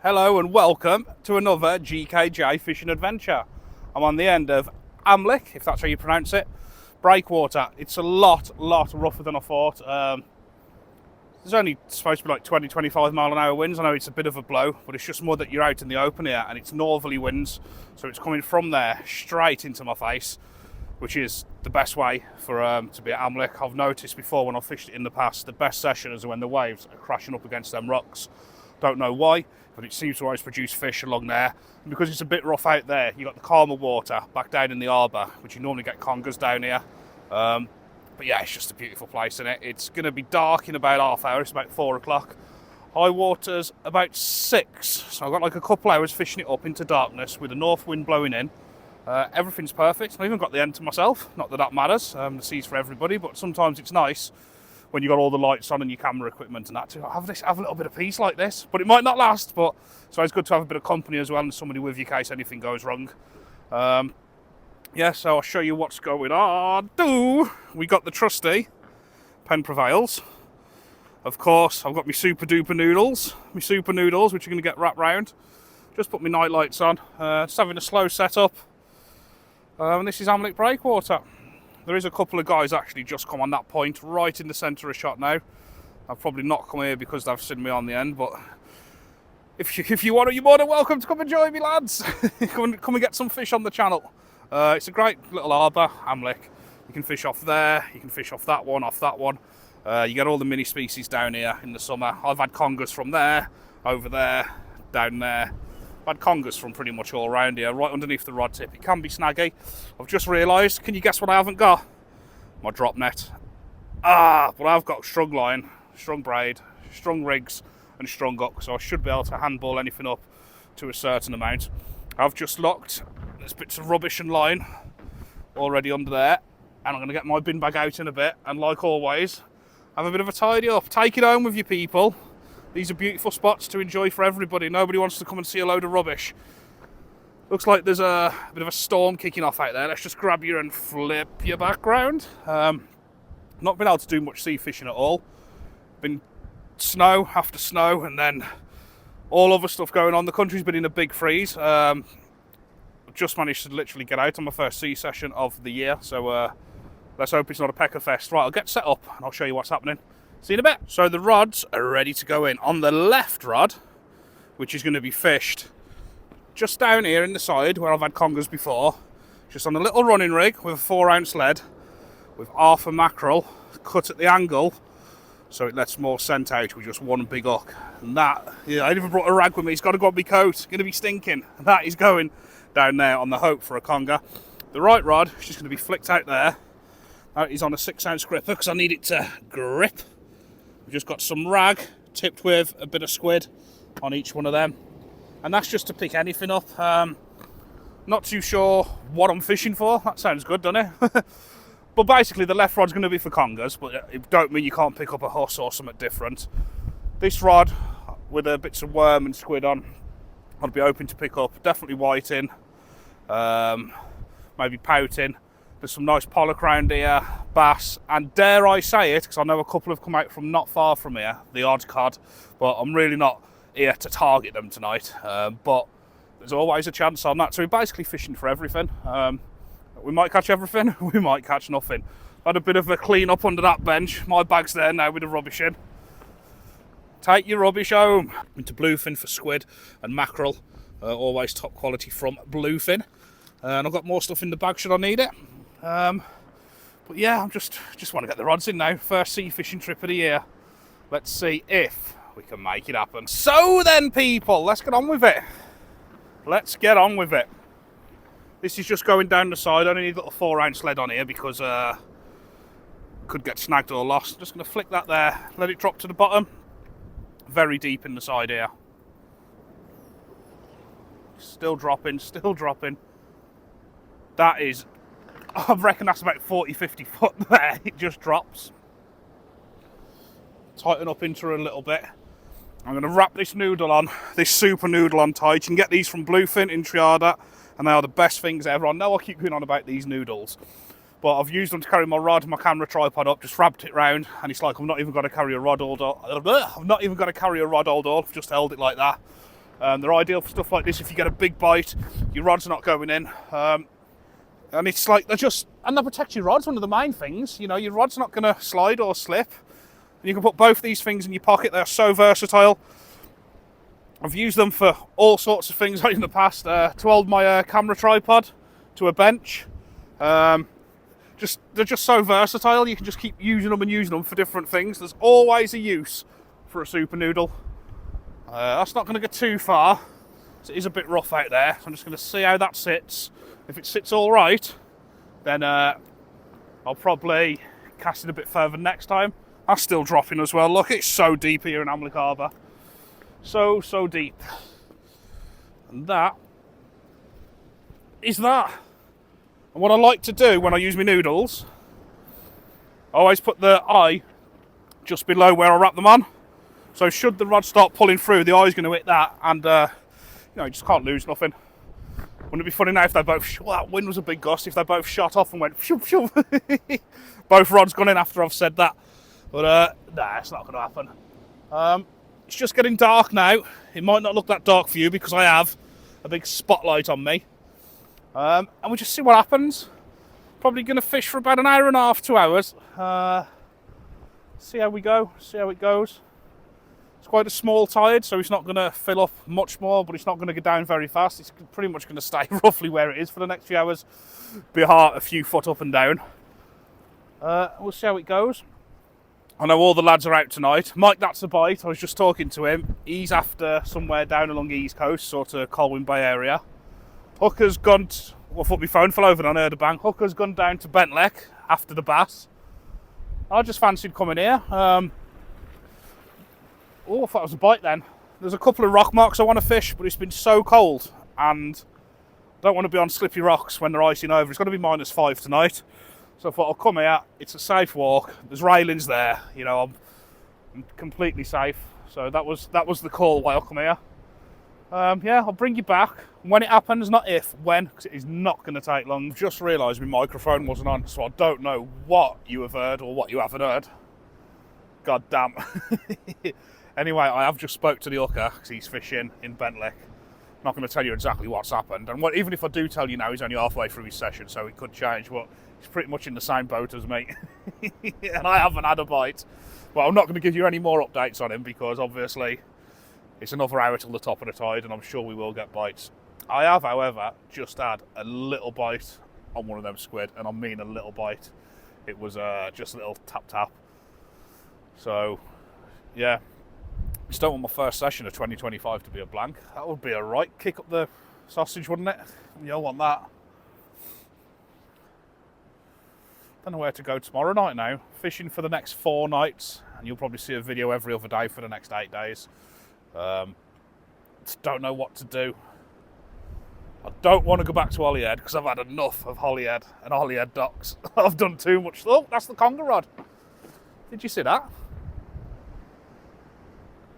Hello and welcome to another GKJ fishing adventure. I'm on the end of AMLWCH, if that's how you pronounce it, breakwater. It's a lot rougher than I thought. There's only supposed to be like 20-25 mile an hour winds. I know it's a bit of a blow, but it's just more that you're out in the open here and it's northerly winds, so it's coming from there straight into my face, which is the best way for to be at AMLWCH. I've noticed before when I've fished it in the past, the best session is when the waves are crashing up against them rocks. Don't know why, but it seems to always produce fish along there. And because it's a bit rough out there, you've got the calmer water back down in the harbour, which you normally get congers down here. But yeah, it's just a beautiful place, isn't it? It's going to be dark in about half hour. It's about 4 o'clock. High water's about 6. So I've got like a couple hours fishing it up into darkness with the north wind blowing in. Everything's perfect. I've even got the end to myself. Not that that matters. The sea's for everybody, but sometimes it's nice when you got all the lights on and your camera equipment and that to have a little bit of peace like this. But it might not last, but so it's good to have a bit of company as well and somebody with you in case anything goes wrong. Yeah, so I'll show you what's going on. We got the trusty Pen Prevails. Of course, I've got my super duper noodles, which are going to get wrapped round. Just put my night lights on, just having a slow setup. And this is AMLWCH breakwater. There is a couple of guys actually just come on that point right in the centre of shot now. I've probably not come here because they've seen me on the end, but if you want to, you're more than welcome to come and join me, lads. come and get some fish on the channel. It's a great little harbour, AMLWCH. You can fish off there, you can fish off that one. You get all the mini species down here in the summer. I've had congers from there, over there, down there. I've had congers from pretty much all around here, right underneath the rod tip. It can be snaggy. I've just realised, can you guess what I haven't got? My drop net. But I've got strung line, strung braid, strung rigs and strung up, so I should be able to handball anything up to a certain amount. I've just locked, there's bits of rubbish and line already under there, and I'm going to get my bin bag out in a bit, and like always, have a bit of a tidy up. Take it home with you people. These are beautiful spots to enjoy for everybody. Nobody wants to come and see a load of rubbish. Looks like there's a bit of a storm kicking off out there. Let's just grab you and flip your background. Not been able to do much sea fishing at all. Been snow after snow and then all other stuff going on. The country's been in a big freeze. Just managed to literally get out on my first sea session of the year. So let's hope it's not a pecker fest. Right, I'll get set up and I'll show you what's happening. See you in a bit. So the rods are ready to go in. On the left rod, which is going to be fished just down here in the side where I've had congers before, just on a little running rig with a 4-ounce lead with half a mackerel cut at the angle so it lets more scent out with just one big hook. And that, yeah, I even brought a rag with me. It's got to go on my coat. It's going to be stinking. And that is going down there on the hope for a conger. The right rod is just going to be flicked out there. That is on a 6-ounce gripper because I need it to grip. We've just got some rag tipped with a bit of squid on each one of them. And that's just to pick anything up. Not too sure what I'm fishing for. That sounds good, doesn't it? But basically the left rod's going to be for congers, but it don't mean you can't pick up a huss or something different. This rod with bits of worm and squid on, I'll be hoping to pick up definitely whiting, maybe pouting. There's some nice pollock around here, bass, and dare I say it, because I know a couple have come out from not far from here, the odd cod, but I'm really not here to target them tonight. But there's always a chance on that. So we're basically fishing for everything. We might catch everything, we might catch nothing. Had a bit of a clean up under that bench. My bag's there now with the rubbish in. Take your rubbish home. Into bluefin for squid and mackerel. Always top quality from bluefin. And I've got more stuff in the bag should I need it. But yeah, I'm just want to get the rods in now. First sea fishing trip of the year. Let's see if we can make it happen. So then, people, let's get on with it. Let's get on with it. This is just going down the side. I only need a little 4-ounce lead on here because could get snagged or lost. Just going to flick that there. Let it drop to the bottom. Very deep in the side here. Still dropping, still dropping. That is, I reckon that's about 40-50 foot there. It just drops. Tighten up into her a little bit. I'm going to wrap this noodle on, this super noodle on tight. You can get these from Bluefin in Triada, and they are the best things ever. I know I keep going on about these noodles, but I've used them to carry my rod, my camera tripod up, just wrapped it round, and it's like I've not even got to carry a rod all day. I've not even got to carry a rod all day. I've just held it like that. They're ideal for stuff like this. If you get a big bite, your rod's not going in. And it's like, and they protect your rods, one of the main things. You know, your rod's not going to slide or slip. And you can put both these things in your pocket. They're so versatile. I've used them for all sorts of things in the past. To hold my camera tripod to a bench. They're just so versatile. You can just keep using them for different things. There's always a use for a super noodle. That's not going to go too far. So it is a bit rough out there. So I'm just going to see how that sits. If it sits all right, then I'll probably cast it a bit further next time. That's still dropping as well. Look, it's so deep here in AMLWCH Harbour. So deep. And that is that. And what I like to do when I use my noodles, I always put the eye just below where I wrap them on. So should the rod start pulling through, the eye's going to hit that, and you just can't lose nothing. Wouldn't it be funny now if they both, that wind was a big gust, if they both shot off and went shoo, shoo. Both rods gone in after I've said that. But nah, it's not going to happen. It's just getting dark now. It might not look that dark for you because I have a big spotlight on me. And we'll just see what happens. Probably going to fish for about an hour and a half, 2 hours. See how we go, see how it goes. It's quite a small tide, so it's not going to fill up much more, but it's not going to go down very fast. It's pretty much going to stay roughly where it is for the next few hours. Be a few foot up and down. We'll see how it goes. I know all the lads are out tonight. Mike, that's a bite. I was just talking to him. He's after somewhere down along the East Coast, sort of Colwyn Bay area. Hooker's gone, I thought my phone fell over and I heard a bang. Hooker's gone down to Bentlek after the bass. I just fancied coming here. Oh, I thought it was a bite then. There's a couple of rock marks I want to fish, but it's been so cold and I don't want to be on slippy rocks when they're icing over. It's going to be -5 tonight. So I thought I'll come here. It's a safe walk. There's railings there. You know, I'm completely safe. So that was the call why I'll come here. Yeah, I'll bring you back when it happens, not if, when, because it is not going to take long. I've just realised my microphone wasn't on, so I don't know what you have heard or what you haven't heard. God damn. Anyway, I have just spoke to the hooker because he's fishing in Bentlek. I'm not going to tell you exactly what's happened. And even if I do tell you now, he's only halfway through his session, so it could change. But he's pretty much in the same boat as me. And I haven't had a bite. But I'm not going to give you any more updates on him because obviously it's another hour till the top of the tide and I'm sure we will get bites. I have, however, just had a little bite on one of them squid. And I mean a little bite. It was just a little tap. So, yeah. Just don't want my first session of 2025 to be a blank. That would be a right kick up the sausage, wouldn't it? You don't want that. Don't know where to go tomorrow night now. Fishing for the next 4 nights, and you'll probably see a video every other day for the next 8 days. Just don't know what to do. I don't want to go back to Holyhead because I've had enough of Holyhead and Holyhead docks. I've done too much. Oh, that's the conger rod. Did you see that?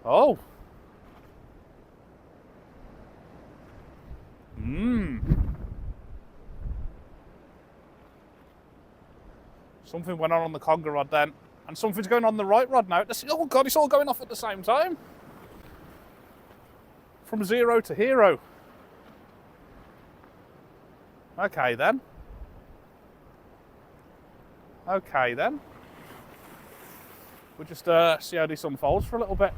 Oh. Something went on the conger rod then. And something's going on the right rod now. Oh God, it's all going off at the same time. From 0 to hero. Okay then. We'll just see how this unfolds for a little bit.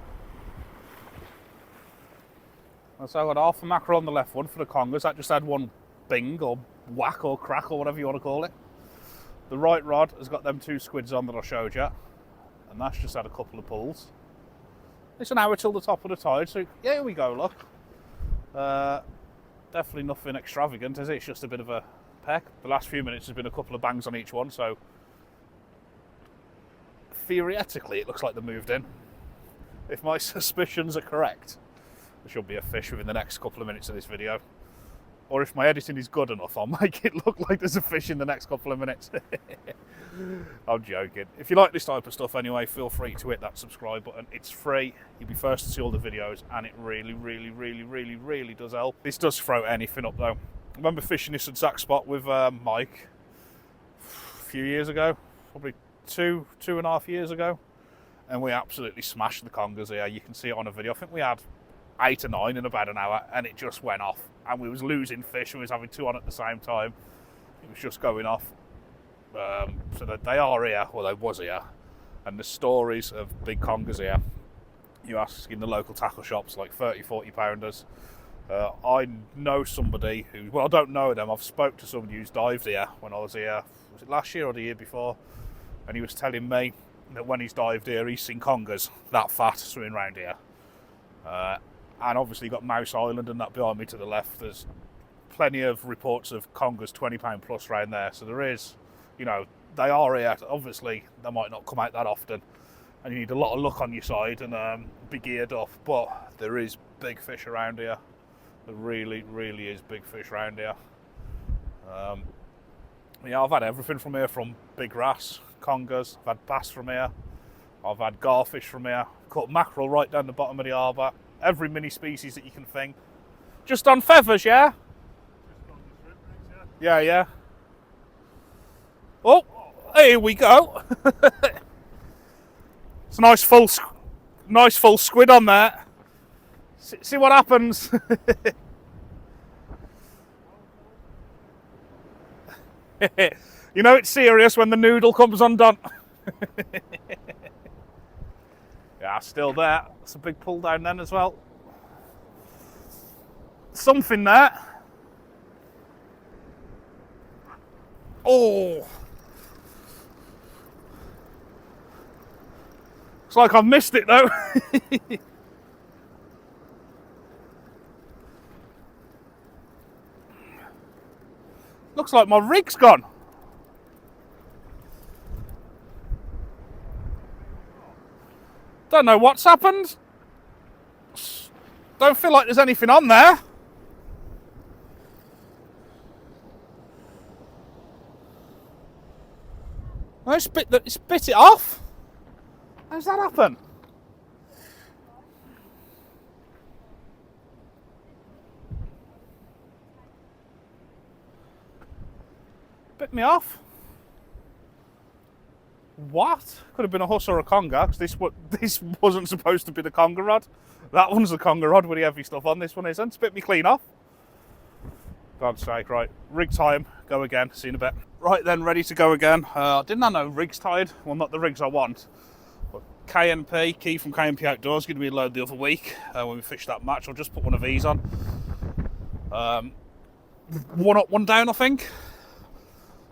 So I got half a mackerel on the left one for the congers. That just had one bing or whack or crack or whatever you want to call it. The right rod has got them 2 squids on that I showed you. And that's just had a couple of pulls. It's an hour till the top of the tide, so yeah, here we go, look. Definitely nothing extravagant, is it? It's just a bit of a peck. The last few minutes has been a couple of bangs on each one, so theoretically it looks like they're moved in. If my suspicions are correct, there should be a fish within the next couple of minutes of this video. Or if my editing is good enough, I'll make it look like there's a fish in the next couple of minutes. I'm joking. If you like this type of stuff anyway, feel free to hit that subscribe button. It's free. You'll be first to see all the videos, and it really does help. This does throw anything up though. I remember fishing this exact spot with Mike a few years ago, probably two and a half years ago, and we absolutely smashed the congers here. You can see it on a video. I think we had 8 or 9 in about an hour, and it just went off. And we was losing fish, and we was having 2 on at the same time. It was just going off. So that they are here, well, they was here, and the stories of big congers here. You ask in the local tackle shops, like 30-40 pounders. I know somebody who, well, I don't know them. I've spoke to somebody who's dived here when I was here. Was it last year or the year before? And he was telling me that when he's dived here, he's seen congers that fat swimming around here. And obviously, you've got Mouse Island and that behind me to the left. There's plenty of reports of congers 20 pound plus around there. So there is, you know, they are here. Obviously, they might not come out that often, and you need a lot of luck on your side and be geared up. But there is big fish around here. There really, really is big fish around here. Yeah, I've had everything from here, from big wrasse, congers. I've had bass from here. I've had garfish from here. I've caught mackerel right down the bottom of the harbour. Every mini species that you can think. Just on feathers, yeah? Just on the shrimp rigs, yeah? Yeah. Oh, here we go. It's a nice full squid on there. See what happens. You know it's serious when the noodle comes undone. Yeah, still there. That's a big pull down then as well. Something there. Oh. It's like I've missed it though. Looks like my rig's gone. Don't know what's happened. Don't feel like there's anything on there. I spit it off. How's that happen? Bit me off. What? Could have been a huss or a conger, because this wasn't supposed to be the conger rod. That one's the conger rod with the heavy stuff on. This one isn't. Spit me clean off. God's sake, right. Rig time. Go again. See you in a bit. Right then, ready to go again. Didn't I know rigs tied? Well, not the rigs I want. But KNP, Key from KNP Outdoors, going to be loaded the other week when we fish that match. I'll just put one of these on. One up, one down, I think.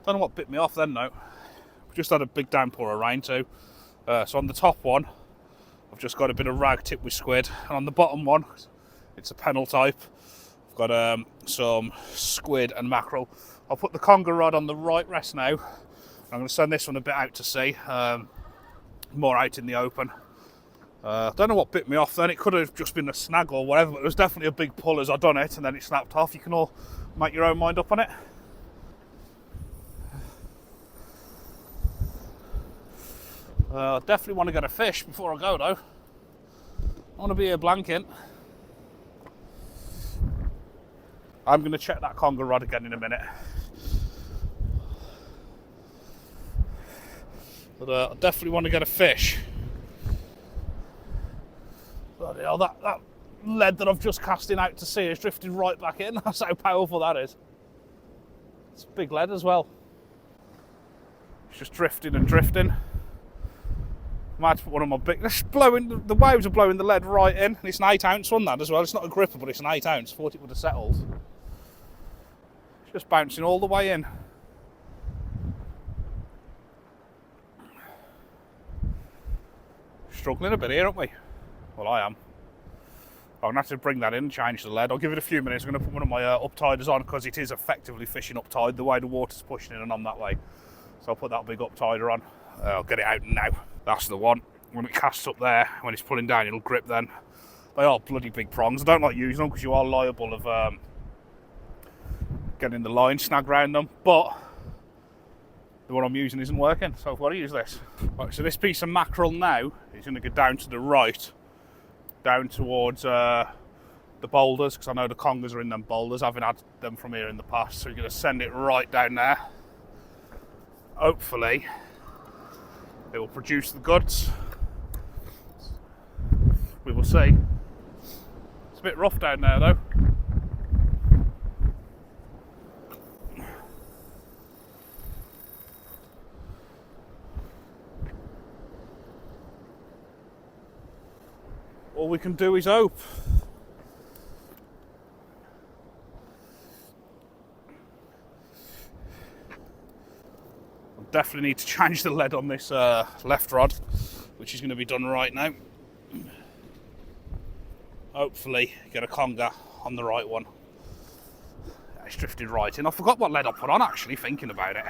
Don't know what bit me off then, though. Just had a big downpour of rain too. So on the top one, I've just got a bit of rag tipped with squid, and on the bottom one, it's a pennel type. I've got some squid and mackerel. I'll put the conger rod on the right rest now. I'm going to send this one a bit out to sea, more out in the open. Don't know what bit me off then. It could have just been a snag or whatever, but it was definitely a big pull as I done it, and then it snapped off. You can all make your own mind up on it. Definitely want to get a fish before I go though. I want to be here blanking. I'm going to check that conger rod again in a minute. But I definitely want to get a fish. Bloody hell, that lead that I've just casting out to sea is drifting right back in. That's how powerful that is. It's big lead as well. It's just drifting and drifting. I might have to put one of my big... The waves are blowing the lead right in. It's an 8-ounce one, that as well. It's not a gripper, but it's an 8-ounce. Thought it would have settled. It's just bouncing all the way in. Struggling a bit here, aren't we? Well, I am. I'm going to have to bring that in and change the lead. I'll give it a few minutes. I'm going to put one of my uptiders on, because it is effectively fishing uptide the way the water's pushing in and on that way. So I'll put that big uptider on. I'll get it out now. That's the one. When it casts up there, when it's pulling down, it'll grip then. They are bloody big prongs. I don't like using them because you are liable of getting the line snagged around them. But the one I'm using isn't working, so I've got to use this. Right, so this piece of mackerel now is going to go down to the right, down towards the boulders, because I know the congers are in them boulders. I haven't had them from here in the past, so we're going to send it right down there. Hopefully it will produce the goods. We will see. It's a bit rough down there though. All we can do is hope. I definitely need to change the lead on this left rod, which is going to be done right now. Hopefully get a conger on the right one. It's drifted right in. I forgot what lead I put on actually, thinking about it.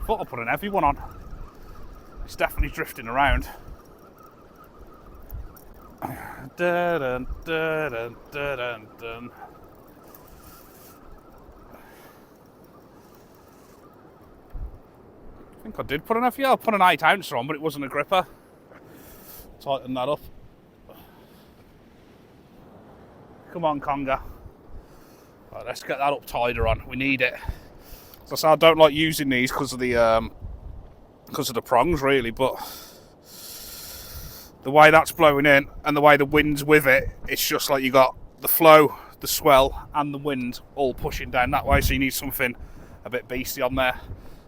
Thought I put an heavy one on. It's definitely drifting around. Dun, dun, dun, dun, dun. I think I did put an F. Yeah, I put an 8 ouncer on, but it wasn't a gripper. Tighten that up. Come on, conger. Right, let's get that up tighter on. We need it. As I say, I don't like using these because of the prongs, really, but the way that's blowing in and the way the wind's with it, it's just like you got the flow, the swell, and the wind all pushing down that way. So you need something a bit beastie on there.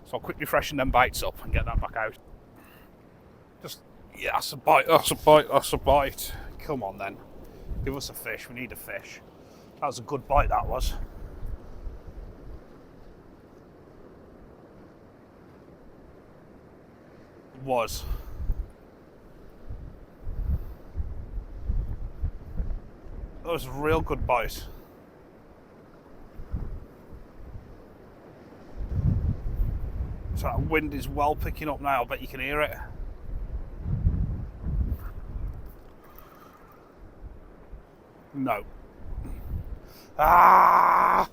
So I'll quickly freshen them baits up and get that back out. Just, yeah, that's a bite, that's a bite, that's a bite. Come on then. Give us a fish, we need a fish. That was a good bite, that was. It was. That was a real good bite. So that wind is well picking up now, I bet you can hear it. No. Ah!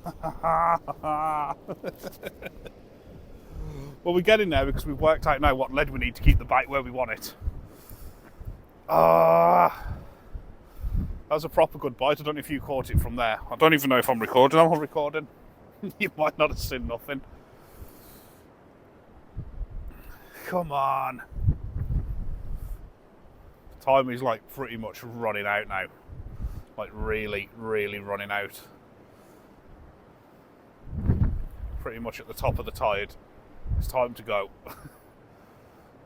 Well, we're getting there because we've worked out now what lead we need to keep the bait where we want it. That was a proper good bite. I don't know if you caught it from there. I don't even know if I'm recording. Am I recording? You might not have seen nothing. Come on. Time is like pretty much running out now. Like really, really running out. Pretty much at the top of the tide. It's time to go.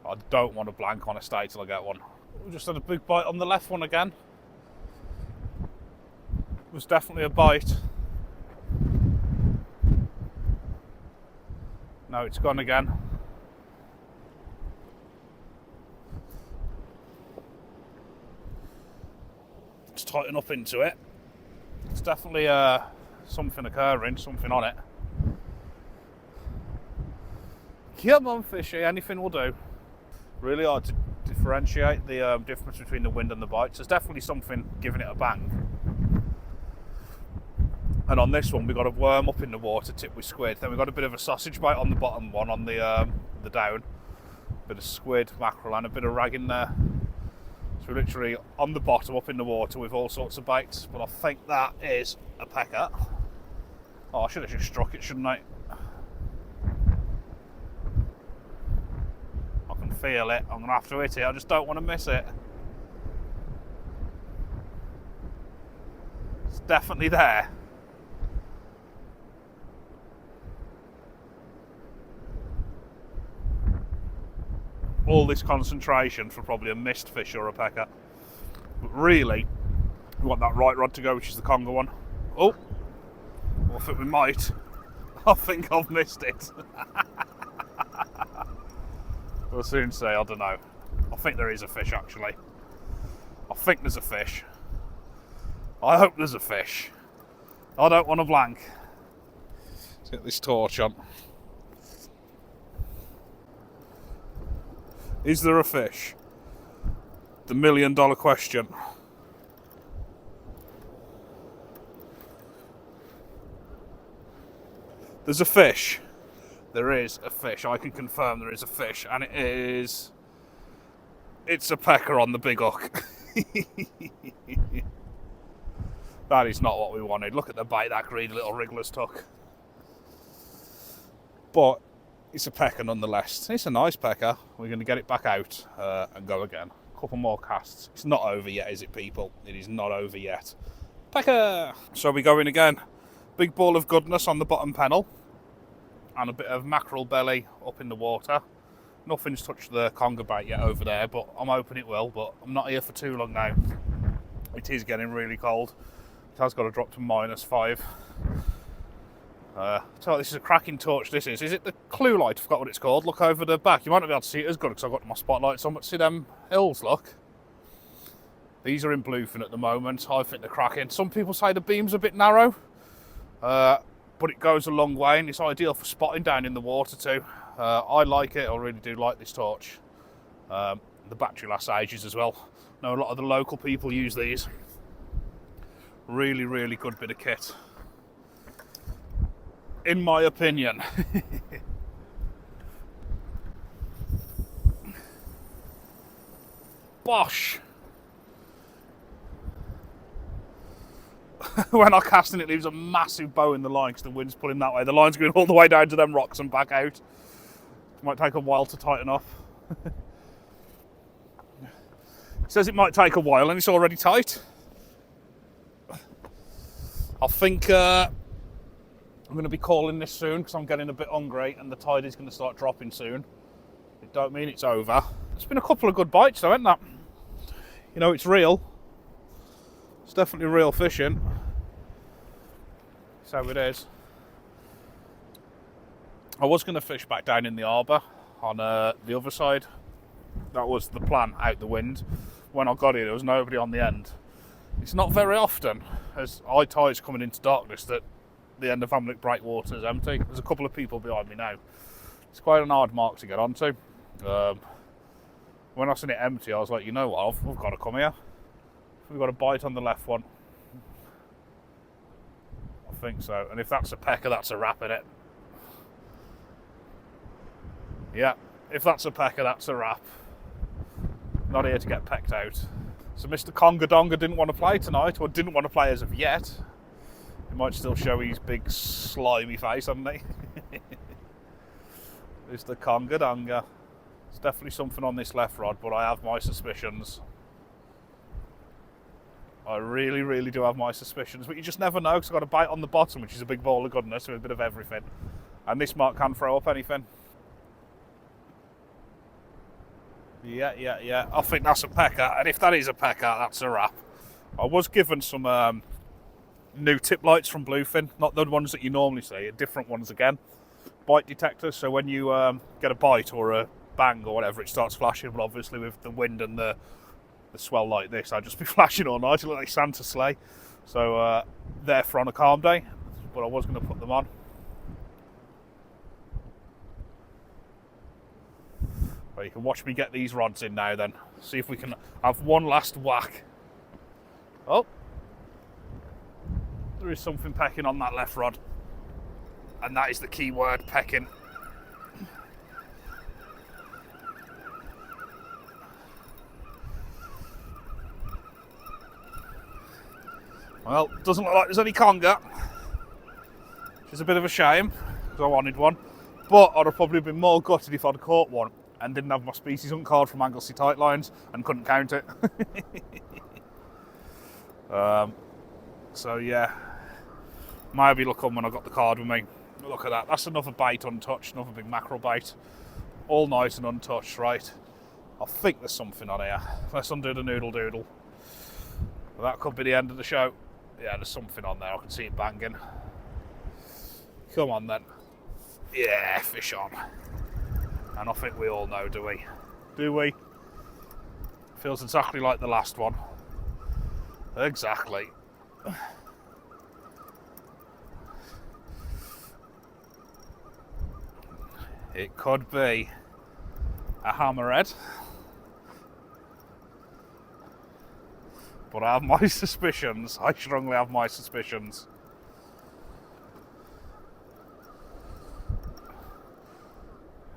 I don't want to blank on a stay till I get one. We just had a big bite on the left one again. It was definitely a bite. No, it's gone again. Let's tighten up into it. It's definitely something occurring, something on it. Come on, fishy, anything will do. Really hard to differentiate the difference between the wind and the bites. There's definitely something giving it a bang. And on this one, we got a worm up in the water tipped with squid. Then we got a bit of a sausage bite on the bottom one, on the down. Bit of squid, mackerel, and a bit of rag in there. So we're literally on the bottom, up in the water with all sorts of baits. But I think that is a pecker. Oh, I should have just struck it, shouldn't I? I can feel it. I'm going to have to hit it. I just don't want to miss it. It's definitely there. All this concentration for probably a missed fish or a pecker. But really, we want that right rod to go, which is the conger one. Oh, well, I think we might. I think I've missed it. We'll soon see, I don't know. I think there is a fish, actually. I think there's a fish. I hope there's a fish. I don't want to blank. Let's get this torch on. Is there a fish? The $1 million question. There's a fish. There is a fish. I can confirm there is a fish, and it is. It's a pecker on the big hook. That is not what we wanted. Look at the bait that greedy little wriggler's took. But it's a pecker nonetheless. It's a nice pecker. We're going to get it back out and go again. A couple more casts. It's not over yet, is it, people? It is not over yet. Pecker! So we go in again. Big ball of goodness on the bottom panel. And a bit of mackerel belly up in the water. Nothing's touched the conger bait yet over there, but I'm hoping it will. But I'm not here for too long now. It is getting really cold. It has got to drop to -5. So this is a cracking torch, this is. Is it the clue light? I forgot what it's called. Look over the back. You might not be able to see it as good because I've got my spotlights on, but see them hills, look. These are in bluefin at the moment. I think they're cracking. Some people say the beam's a bit narrow, but it goes a long way and it's ideal for spotting down in the water too. I like it. I really do like this torch. The battery lasts ages as well. I know a lot of the local people use these. Really, really good bit of kit, in my opinion. Bosh! When I cast and it leaves a massive bow in the line because the wind's pulling that way. The line's going all the way down to them rocks and back out. It might take a while to tighten up. It says it might take a while and it's already tight. I think I'm going to be calling this soon because I'm getting a bit hungry and the tide is going to start dropping soon. It don't mean it's over. It's been a couple of good bites though, hasn't that? You know, it's real. It's definitely real fishing. So it is. I was going to fish back down in the harbour on the other side. That was the plan, out the wind. When I got here, there was nobody on the end. It's not very often, as high tide's coming into darkness, that the end of AMLWCH breakwater is empty. There's a couple of people behind me now. It's quite an hard mark to get onto. When I seen it empty, I was like, you know what, we've got to come here. We've got a bite on the left one. I think so. And if that's a pecker, that's a wrap in it. Yeah, if that's a pecker, that's a wrap. Not here to get pecked out. So Mr. Conga Donga didn't want to play tonight, or didn't want to play as of yet. He might still show his big slimy face, hasn't he? Mr. Conga Donga. There's definitely something on this left rod, but I have my suspicions. I really, really do have my suspicions, but you just never know because I've got a bite on the bottom, which is a big ball of goodness with a bit of everything. And this mark can throw up anything. Yeah. I think that's a pecker, and if that is a pecker, that's a wrap. I was given some new tip lights from Bluefin, not the ones that you normally see, different ones again. Bite detectors, so when you get a bite or a bang or whatever, it starts flashing. But obviously with the wind and the swell like this, I'd just be flashing all night. It look like Santa's sleigh. So they're for on a calm day, but I was going to put them on. Well, you can watch me get these rods in now then. See if we can have one last whack. Oh, there is something pecking on that left rod. And that is the key word, pecking. Well, doesn't look like there's any conger, which is a bit of a shame, because I wanted one. But I'd have probably been more gutted if I'd caught one and didn't have my species hunt card from AMLWCH tight lines and couldn't count it. So yeah, maybe look on when I got the card with me. Look at that, that's another bait untouched, another big mackerel bait. All nice and untouched, right? I think there's something on here. Let's undo the noodle doodle. Well, that could be the end of the show. Yeah, there's something on there, I can see it banging. Come on then. Yeah, fish on. And I think we all know, do we? Do we? Feels exactly like the last one. Exactly. It could be a hammerhead. But I have my suspicions. I strongly have my suspicions.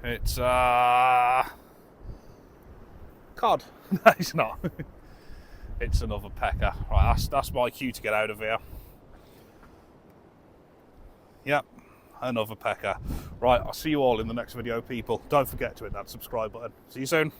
It's cod. No, it's not. It's another pecker. Right, that's my cue to get out of here. Yep, another pecker. Right, I'll see you all in the next video, people. Don't forget to hit that subscribe button. See you soon.